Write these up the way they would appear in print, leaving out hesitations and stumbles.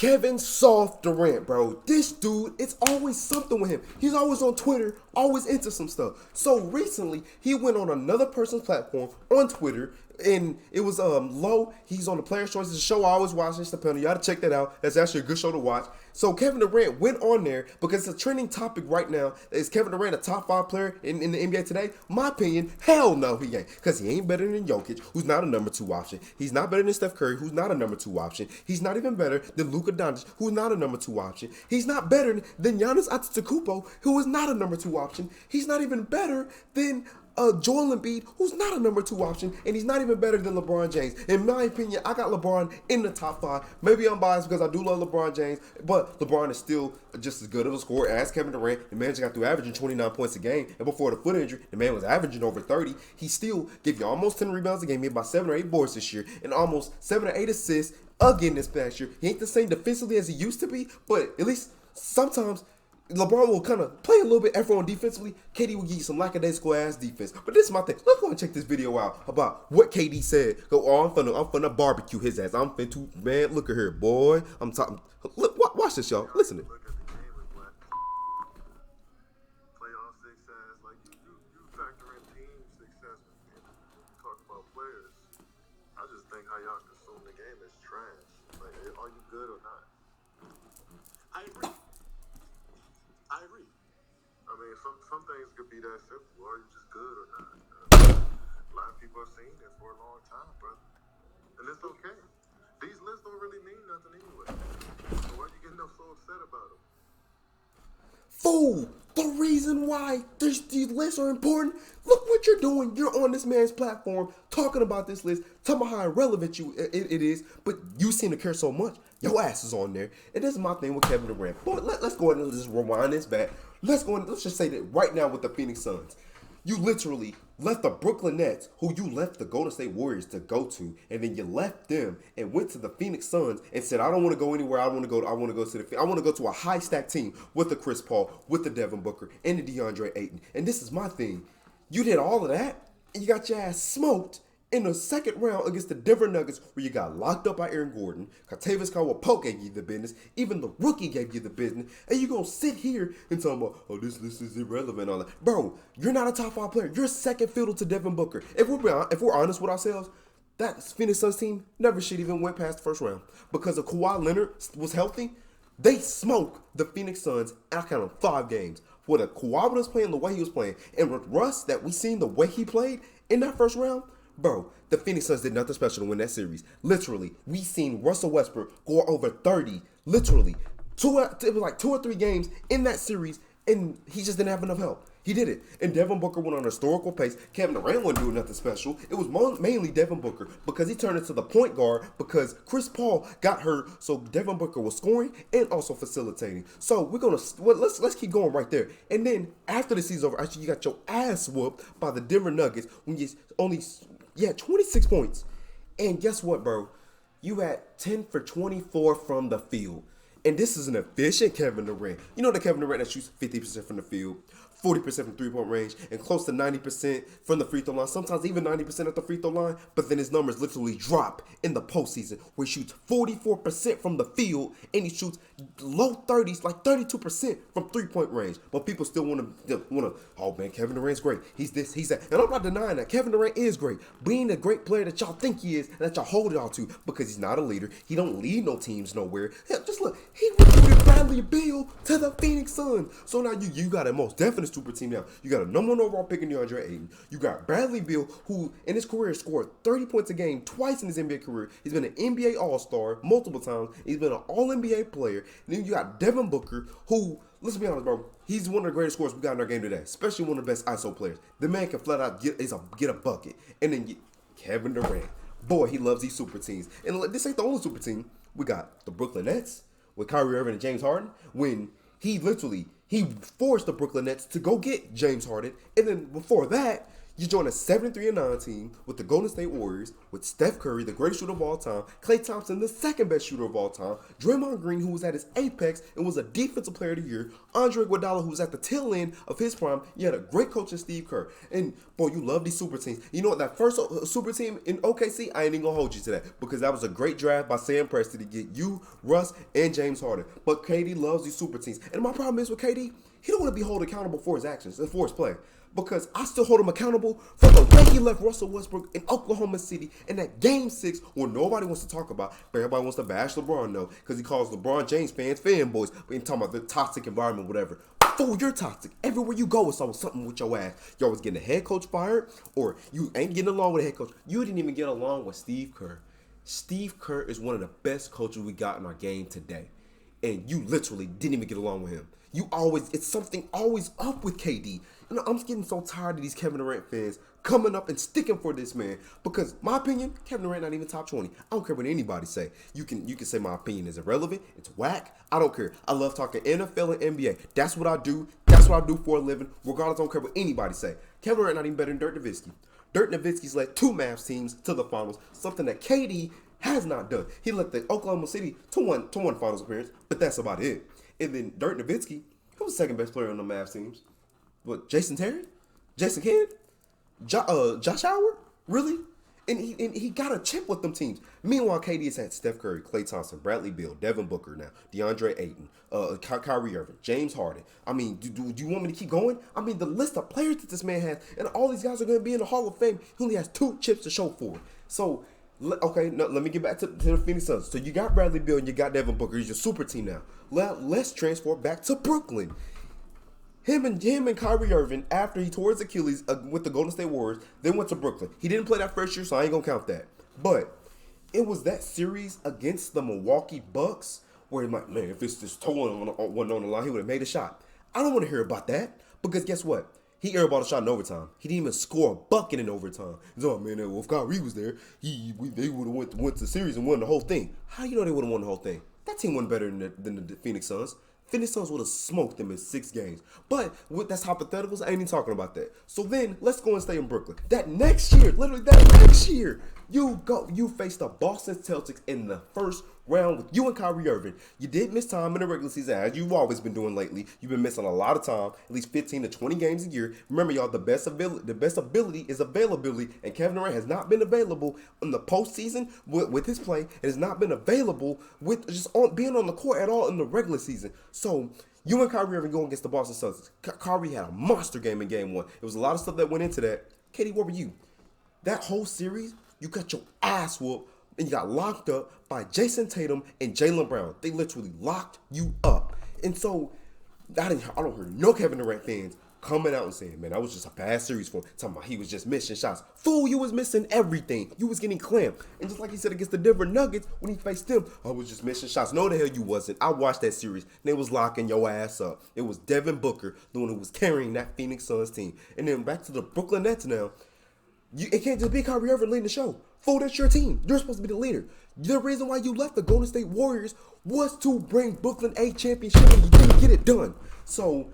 Kevin Soft Durant, bro. This dude, it's always something with him. He's always on Twitter, always into some stuff. So recently, he went on another person's platform on Twitter, and it was Low. He's on the Players' Choice. It's a show I always watch. It's the panel. You got to check that out. That's actually a good show to watch. So Kevin Durant went on there because it's a trending topic right now. Is Kevin Durant a top 5 player in the NBA today? My opinion, hell no, he ain't. Because he ain't better than Jokic, who's not a number 2 option. He's not better than Steph Curry, who's not a number 2 option. He's not even better than Luka Doncic, who's not a number 2 option. He's not better than Giannis Antetokounmpo, who is not a number 2 option. He's not even better than Joel Embiid, who's not a number 2 option, and he's not even better than LeBron James. In my opinion, I got LeBron in the top 5. Maybe I'm biased because I do love LeBron James, but LeBron is still just as good of a scorer as Kevin Durant. The man just got through averaging 29 points a game, and before the foot injury, the man was averaging over 30. He still gave you almost 10 rebounds a game, made about 7 or 8 boards this year, and almost 7 or 8 assists again this past year. He ain't the same defensively as he used to be, but at least sometimes LeBron will kind of play a little bit effort on defensively. KD will give you some lackadaisical ass defense. But this is my thing. Let's go and check this video out about what KD said. I'm finna barbecue his ass. I'm finna, man, look at here, boy. I'm talking. Look, watch this, y'all. Listen to it. Playoff success, like you factor in team success when you talk about players. I just think how y'all consume the game is trash. Like, are you good or not? I agree. I mean, some things could be that simple. Are you just good or not? A lot of people have seen it for a long time, brother. And it's okay. These lists don't really mean nothing anyway. So why are you getting so upset about them? Fool! The reason why these lists are important, look what you're doing. You're on this man's platform talking about this list, talking about how irrelevant it is, but you seem to care so much. Your ass is on there. And this is my thing with Kevin Durant. Boy, let's go ahead and just rewind this back. Let's just say that right now with the Phoenix Suns. You literally left the Brooklyn Nets, who you left the Golden State Warriors to go to, and then you left them and went to the Phoenix Suns and said, I don't want to go anywhere. I want to go to a high stack team with the Chris Paul, with the Devin Booker, and the DeAndre Ayton. And this is my thing. You did all of that, and you got your ass smoked in the second round against the Denver Nuggets, where you got locked up by Aaron Gordon. Kentavious Caldwell-Pope gave you the business. Even the rookie gave you the business. And you're going to sit here and talk about, oh, this list is irrelevant. All that. Bro, you're not a top 5 player. You're second fiddle to Devin Booker. If we're honest with ourselves, that Phoenix Suns team never should even went past the first round. Because if Kawhi Leonard was healthy, they smoked the Phoenix Suns out of 5 games. With a Kawhi was playing the way he was playing, and with Russ that we seen the way he played in that first round, bro, the Phoenix Suns did nothing special to win that series. Literally, we seen Russell Westbrook go over 30. Literally, it was like 2 or 3 games in that series, and he just didn't have enough help. He did it. And Devin Booker went on a historical pace. Kevin Durant wasn't doing nothing special. It was mainly Devin Booker because he turned into the point guard because Chris Paul got hurt. So Devin Booker was scoring and also facilitating. So let's keep going right there. And then after the season's over, actually you got your ass whooped by the Denver Nuggets when you only 26 points. And guess what, bro? You had 10 for 24 from the field. And this is an efficient Kevin Durant. You know the Kevin Durant that shoots 50% from the field, 40% from three-point range, and close to 90% from the free throw line, sometimes even 90% at the free throw line, but then his numbers literally drop in the postseason, where he shoots 44% from the field, and he shoots low 30s, like 32% from three-point range. But people still want to, oh man, Kevin Durant's great. He's this, he's that. And I'm not denying that. Kevin Durant is great. Being the great player that y'all think he is, and that y'all hold y'all to, because he's not a leader. He don't lead no teams nowhere. Hell, just look, he recruited Bradley Beal to the Phoenix Suns. So now you got a most definite super team now. You got a number 1 overall pick in DeAndre Ayton. You got Bradley Beal, who in his career scored 30 points a game twice in his NBA career. He's been an NBA All-Star multiple times. He's been an All-NBA player. And then you got Devin Booker, who, let's be honest, bro, he's one of the greatest scorers we got in our game today, especially one of the best ISO players. The man can flat out get a bucket. And then Kevin Durant. Boy, he loves these super teams. And this ain't the only super team. We got the Brooklyn Nets with Kyrie Irving and James Harden, when he forced the Brooklyn Nets to go get James Harden. And then before that, You join a 73-9 team with the Golden State Warriors, with Steph Curry, the greatest shooter of all time, Klay Thompson, the second best shooter of all time, Draymond Green, who was at his apex and was a defensive player of the year, Andre Iguodala, who was at the tail end of his prime. You had a great coach in Steve Kerr. And, boy, you love these super teams. You know what? That first super team in OKC, I ain't even going to hold you to that because that was a great draft by Sam Presti to get you, Russ, and James Harden. But KD loves these super teams. And my problem is with KD, he don't want to be held accountable for his actions and for his play. Because I still hold him accountable for the way he left Russell Westbrook in Oklahoma City in that Game 6 where nobody wants to talk about, but everybody wants to bash LeBron, though, because he calls LeBron James fans fanboys. But he's talking about the toxic environment, whatever. Fool, you're toxic. Everywhere you go, it's always something with your ass. You're always getting a head coach fired, or you ain't getting along with a head coach. You didn't even get along with Steve Kerr. Steve Kerr is one of the best coaches we got in our game today. And you literally didn't even get along with him. It's something always up with KD. You know, I'm getting so tired of these Kevin Durant fans coming up and sticking for this man. Because my opinion, Kevin Durant not even top 20. I don't care what anybody say. You can say my opinion is irrelevant. It's whack. I don't care. I love talking NFL and NBA. That's what I do. That's what I do for a living. Regardless, I don't care what anybody say. Kevin Durant not even better than Dirk Nowitzki. Dirk Nowitzki's led 2 Mavs teams to the finals. Something that KD has not done. He led the Oklahoma City to one finals appearance, but that's about it. And then Dirk Nowitzki, who was the second best player on the Mavs teams? What, Jason Terry? Jason Kidd? Josh Howard? Really? And he got a chip with them teams. Meanwhile, KD has had Steph Curry, Klay Thompson, Bradley Beal, Devin Booker now, DeAndre Ayton, Kyrie Irving, James Harden. I mean, do you want me to keep going? I mean, the list of players that this man has, and all these guys are going to be in the Hall of Fame. He only has 2 chips to show for it. So, okay, now let me get back to the Phoenix Suns. So you got Bradley Beal and you got Devin Booker. He's your super team now. Let's transfer back to Brooklyn. Him and Kyrie Irving, after he tore his Achilles with the Golden State Warriors, then went to Brooklyn. He didn't play that first year, so I ain't going to count that. But it was that series against the Milwaukee Bucks where he's like, man, if it's just wasn't on the line, he would have made a shot. I don't want to hear about that because guess what? He airballed a shot in overtime. He didn't even score a bucket in overtime. He's like, man, if Kyrie was there, they would have went to the series and won the whole thing. How do you know they would have won the whole thing? That team wasn't better than the Phoenix Suns. Phoenix Suns would have smoked them in 6 games. But that's hypotheticals. I ain't even talking about that. So then let's go and stay in Brooklyn. That next year, you face the Boston Celtics in the first round with you and Kyrie Irving. You did miss time in the regular season, as you've always been doing lately. You've been missing a lot of time, at least 15 to 20 games a year. Remember, y'all, the best ability is availability, and Kevin Durant has not been available in the postseason with his play. It has not been available with being on the court at all in the regular season. So you and Kyrie Irving going against the Boston Celtics. Kyrie had a monster game in Game 1. There was a lot of stuff that went into that. Katie, where were you? That whole series, you got your ass whooped. And you got locked up by Jason Tatum and Jaylen Brown. They literally locked you up. And so, I don't hear no Kevin Durant fans coming out and saying, man, that was just a bad series for him. Talking about he was just missing shots. Fool, you was missing everything. You was getting clamped. And just like he said against the Denver Nuggets, when he faced them, I was just missing shots. No, the hell you wasn't. I watched that series. And they was locking your ass up. It was Devin Booker, the one who was carrying that Phoenix Suns team. And then back to the Brooklyn Nets now. It can't just be Kyrie Irving leading the show. Fool, that's your team. You're supposed to be the leader. The reason why you left the Golden State Warriors was to bring Brooklyn a championship, and you didn't get it done. So,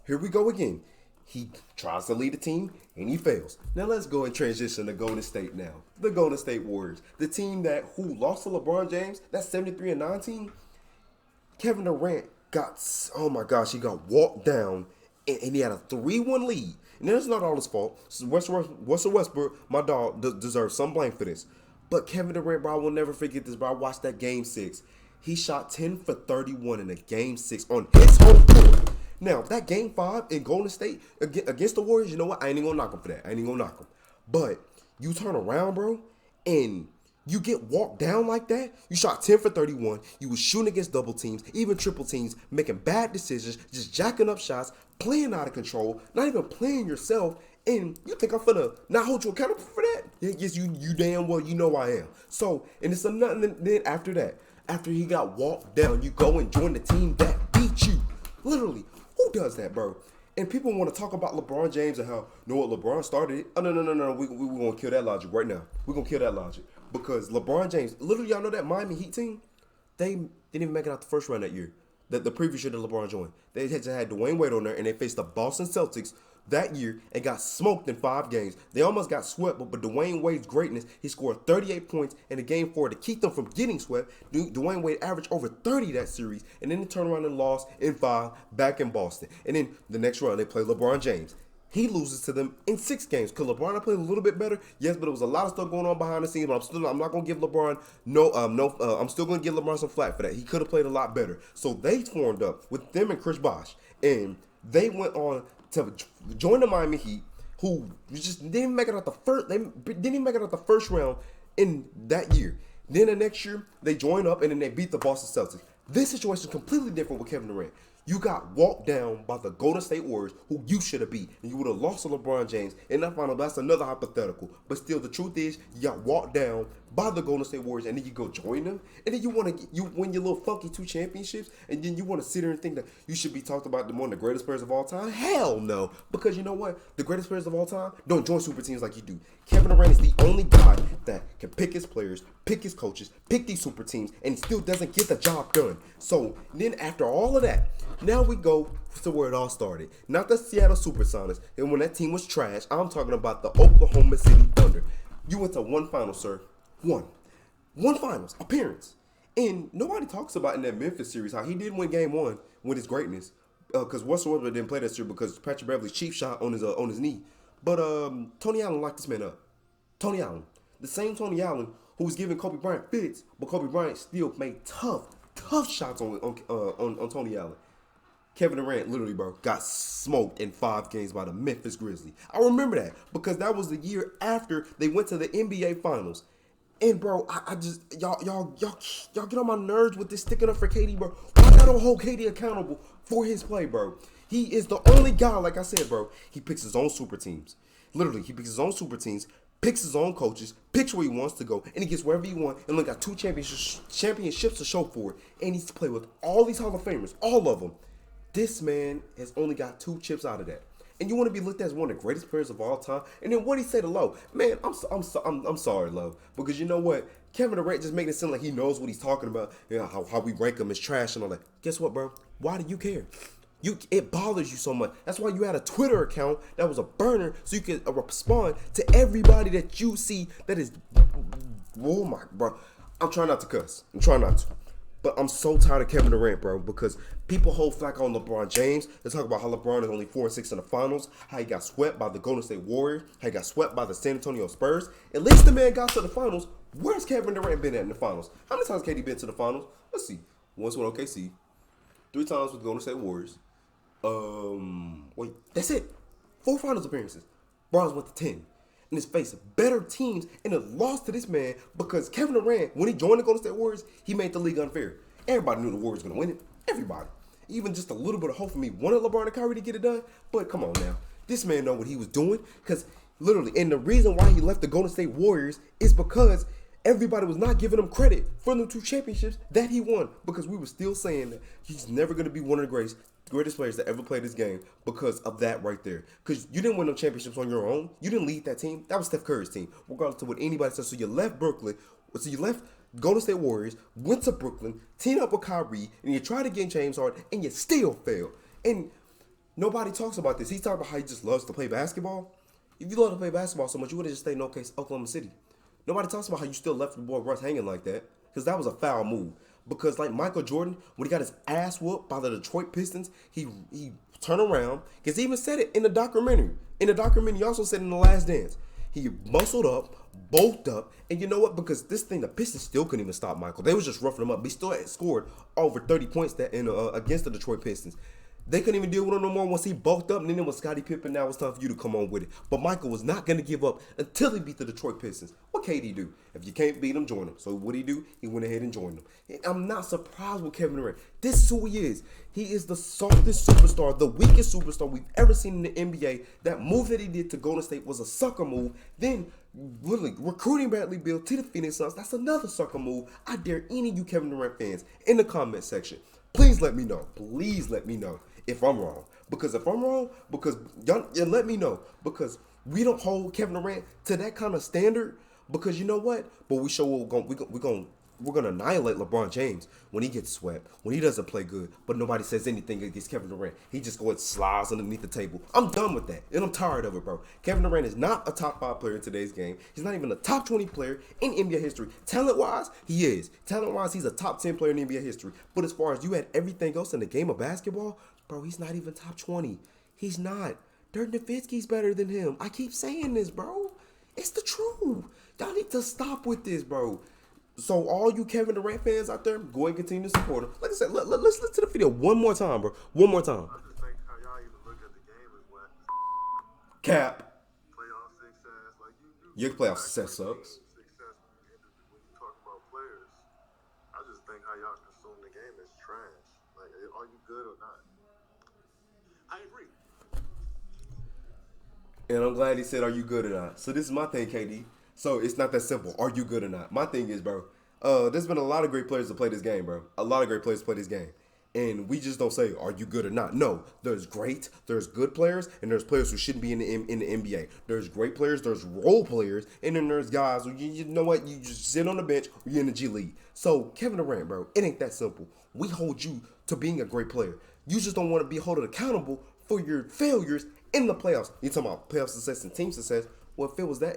here we go again. He tries to lead the team, and he fails. Now, let's go and transition to Golden State now. The Golden State Warriors. The team who lost to LeBron James, that 73-9 team. Kevin Durant oh my gosh, he got walked down, and he had a 3-1 lead. And that's not all his fault. Russell Westbrook, my dog, deserves some blame for this. But Kevin Durant, bro, I will never forget this, bro. I watched that Game 6. He shot 10 for 31 in a Game 6 on his home court. Now, that Game 5 in Golden State against the Warriors, you know what? I ain't even going to knock him for that. I ain't even going to knock him. But you turn around, bro, and you get walked down like that. You shot 10 for 31. You was shooting against double teams, even triple teams, making bad decisions, just jacking up shots, playing out of control, not even playing yourself. And you think I'm finna not hold you accountable for that? Yes, you damn well you know I am. So, and it's nothing. Then after that, after he got walked down, you go and join the team that beat you. Literally, who does that, bro? And people want to talk about LeBron James and how, you know what, LeBron started it. Oh, no. We're going to kill that logic right now. We're going to kill that logic. Because LeBron James, literally, y'all know that Miami Heat team? They didn't even make it out the first round that year. The previous year that LeBron joined. They had Dwayne Wade on there, and they faced the Boston Celtics, that year and got smoked in 5 games. They almost got swept, but Dwayne Wade's greatness, he scored 38 points in the game 4 to keep them from getting swept. Dwayne Wade averaged over 30 that series, and then they turned around and lost in 5 back in Boston. And then the next round, they play LeBron James. He loses to them in 6 games. Could LeBron have played a little bit better? Yes, but there was a lot of stuff going on behind the scenes. But I'm not gonna give LeBron I'm still gonna give LeBron some flack for that. He could have played a lot better. So they formed up with them and Chris Bosh, and they went on to join the Miami Heat, who just didn't even make it out the first. They didn't even make it out the first round in that year. Then the next year they joined up and then they beat the Boston Celtics. This situation is completely different with Kevin Durant. You got walked down by the Golden State Warriors, who you should have beat, and you would have lost to LeBron James in that final. That's another hypothetical. But still, the truth is, you got walked down by the Golden State Warriors, and then you go join them, and then you win your little funky 2 championships, and then you want to sit there and think that you should be talked about one of the greatest players of all time? Hell no, because you know what? The greatest players of all time don't join super teams like you do. Kevin Durant is the only guy that can pick his players, pick his coaches, pick these super teams, and still doesn't get the job done. So then after all of that, now we go to where it all started. Not the Seattle Supersonics, and when that team was trash, I'm talking about the Oklahoma City Thunder. You went to 1 final, sir. One finals appearance. And nobody talks about in that Memphis series how he did win game 1 with his greatness. Because Russell Westbrook didn't play that year because Patrick Beverley's cheap shot on his knee. But Tony Allen locked this man up. Tony Allen. The same Tony Allen who was giving Kobe Bryant fits, but Kobe Bryant still made tough shots on Tony Allen. Kevin Durant, literally, bro, got smoked in 5 games by the Memphis Grizzlies. I remember that because that was the year after they went to the NBA Finals. And bro, I just y'all get on my nerves with this sticking up for KD, bro. Why I don't hold KD accountable for his play, bro? He is the only guy, like I said, bro. He picks his own super teams. Literally, he picks his own super teams, picks his own coaches, picks where he wants to go, and he gets wherever he wants. And look, got 2 championships to show for it. And he's to play with all these Hall of Famers, all of them. This man has only got 2 chips out of that. And you want to be looked at as one of the greatest players of all time. And then what he say to Lowe? Man, I'm sorry, Lowe. Because you know what? Kevin Durant just making it seem like he knows what he's talking about. You know, how we rank him as trash and all that. Guess what, bro? Why do you care? It bothers you so much. That's why you had a Twitter account that was a burner so you could respond to everybody that you see that is... Oh, my... Bro, I'm trying not to cuss. I'm trying not to. But I'm so tired of Kevin Durant, bro, because people hold flack on LeBron James. They talk about how LeBron is only 4-6 in the finals, how he got swept by the Golden State Warriors, how he got swept by the San Antonio Spurs. At least the man got to the finals. Where's Kevin Durant been at in the finals? How many times has KD been to the finals? Let's see. Once with OKC, 3 times with the Golden State Warriors. Wait, that's it. 4 finals appearances. Bron's went to 10. And has faced better teams and have lost to this man because Kevin Durant, when he joined the Golden State Warriors, he made the league unfair. Everybody knew the Warriors were going to win it. Everybody. Even just a little bit of hope for me wanted LeBron and Kyrie to get it done. But come on now. This man know what he was doing because literally, and the reason why he left the Golden State Warriors is because everybody was not giving him credit for the 2 championships that he won because we were still saying that he's never going to be one of the greatest players that ever played this game because of that right there. Because you didn't win no championships on your own. You didn't lead that team. That was Steph Curry's team, regardless of what anybody says. So you left Brooklyn. So you left Golden State Warriors, went to Brooklyn, teamed up with Kyrie, and you tried to get James Harden, and you still failed. And nobody talks about this. He's talking about how he just loves to play basketball. If you love to play basketball so much, you would have just stayed in Oklahoma City. Nobody talks about how you still left your boy Russ hanging like that because that was a foul move. Because like Michael Jordan, when he got his ass whooped by the Detroit Pistons, he turned around. Because he even said it in the documentary. In the documentary, he also said in The Last Dance. He muscled up, bulked up, and you know what? Because this thing, the Pistons still couldn't even stop Michael. They was just roughing him up. But he still had scored over 30 points against the Detroit Pistons. They couldn't even deal with him no more once he bulked up, and then it was Scottie Pippen. Now it's time for you to come on with it. But Michael was not going to give up until he beat the Detroit Pistons. What KD do? If you can't beat him, join him. So what did he do? He went ahead and joined them. And I'm not surprised with Kevin Durant. This is who he is. He is the softest superstar, the weakest superstar we've ever seen in the NBA. That move that he did to Golden State was a sucker move. Then literally recruiting Bradley Beal to the Phoenix Suns, that's another sucker move. I dare any of you Kevin Durant fans in the comment section, please let me know. Please let me know if I'm wrong. Because if I'm wrong, because y'all let me know. Because we don't hold Kevin Durant to that kind of standard. Because you know what? But we show we're we're gonna annihilate LeBron James when he gets swept, when he doesn't play good, but nobody says anything against Kevin Durant. He just goes and slides underneath the table. I'm done with that, and I'm tired of it, bro. Kevin Durant is not a top 5 player in today's game. He's not even a top 20 player in NBA history. Talent-wise, he is. Talent-wise, he's a top 10 player in NBA history. But as far as you had everything else in the game of basketball, bro, he's not even top 20. He's not. Dirk Nowitzki's better than him. I keep saying this, bro. It's the truth. Y'all need to stop with this, bro. So all you Kevin Durant fans out there, go and continue to support him. Like I said, let's listen to the video one more time, bro. One more time. I just think how y'all even look at the game is when Cap. playoff success, like Your playoff success sucks. Success when you talk about players, I just think how y'all consume the game is trash. Like, are you good or not? I agree. And I'm glad he said, are you good or not? So this is my thing, KD. So it's not that simple. Are you good or not? My thing is, bro, there's been a lot of great players to play this game, bro. A lot of great players to play this game. And we just don't say, are you good or not? No, there's good players, and there's players who shouldn't be in the NBA. There's great players, there's role players, and then there's guys who, you know what, you just sit on the bench or you're in the G League. So Kevin Durant, bro, it ain't that simple. We hold you to being a great player. You just don't want to be held accountable for your failures in the playoffs. You talking about playoff success and team success? Well, if it was that,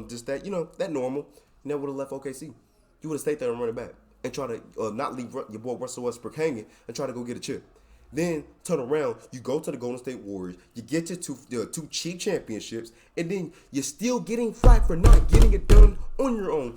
just that, you know, that normal, you never would have left OKC. You would have stayed there and run it back and try to not leave your boy Russell Westbrook hanging and try to go get a chip. Then turn around, you go to the Golden State Warriors, you get your two cheap championships, and then you're still getting flack for not getting it done on your own.